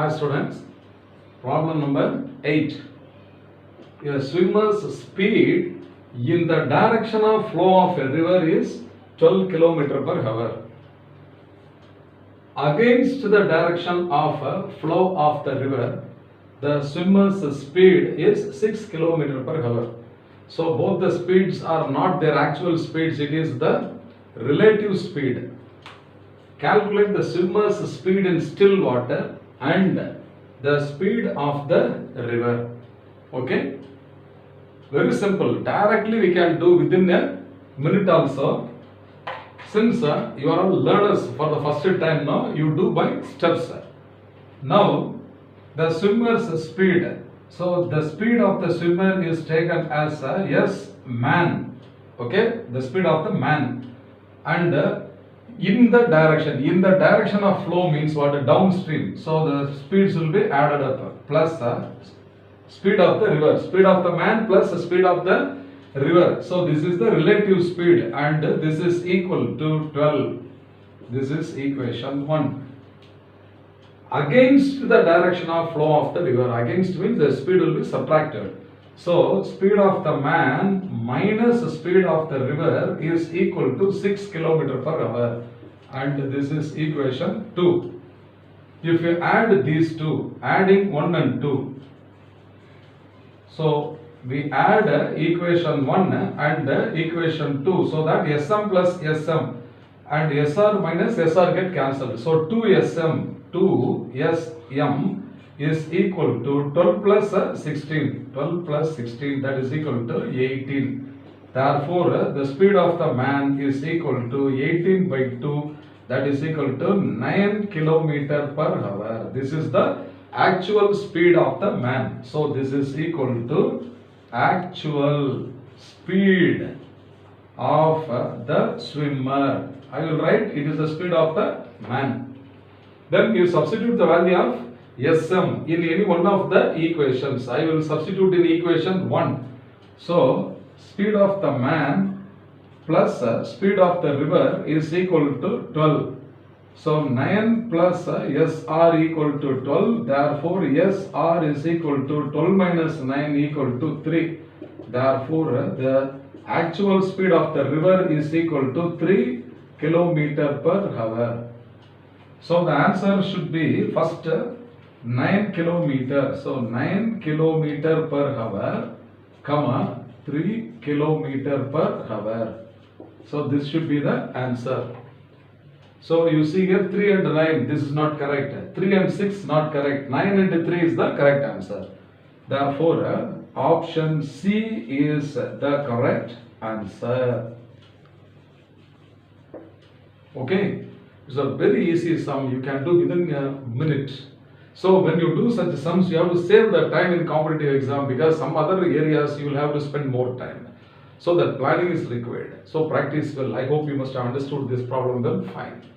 Hi students, problem number 8. A swimmer's speed in the direction of flow of a river is 12 km per hour. Against the direction of flow of the river, the swimmer's speed is 6 km per hour. So both the speeds are not their actual speeds, it is the relative speed. Calculate the swimmer's speed in still water and the speed of the river. Okay? Very simple. Directly we can do within a minute also. Since you are all learners for the first time now, you do by steps. Now, the swimmer's speed. So, the speed of the swimmer is taken as S man. Okay? The speed of the man. And in the direction of flow means what? Downstream. So, the speeds will be added up. Plus speed of the river. Speed of the man plus the speed of the river. So this is the relative speed and this is equal to 12. This is equation 1. Against the direction of flow of the river. Against means the speed will be subtracted. So speed of the man minus speed of the river is equal to 6 km per hour. And this is equation 2. If you add these two, adding 1 and 2. So we add equation 1 and equation 2, so that Sm plus Sm and Sr minus Sr get cancelled. So 2Sm is equal to 12 plus 16. 12 plus 16, that is equal to 18. Therefore, the speed of the man is equal to 18 by 2, that is equal to 9 km per hour. This is the actual speed of the man. So this is equal to actual speed of the swimmer. I will write it is the speed of the man. Then you substitute the value of Sm in any one of the equations. I will substitute in equation 1. So speed of the man plus speed of the river is equal to 12. So 9 plus Sr equal to 12, therefore Sr is equal to 12 minus 9 equal to 3. Therefore the actual speed of the river is equal to 3 km per hour. So the answer should be first 9 km. So 9 km per hour, comma 3 km per hour. So this should be the answer. So you see here 3 and 9, this is not correct. 3 and 6 not correct. 9 and 3 is the correct answer. Therefore, option C is the correct answer. Okay, it's a very easy sum. You can do within a minute. So when you do such sums, you have to save the time in competitive exam because some other areas you will have to spend more time. So that planning is required. So practice well. I hope you must have understood this problem well. Fine.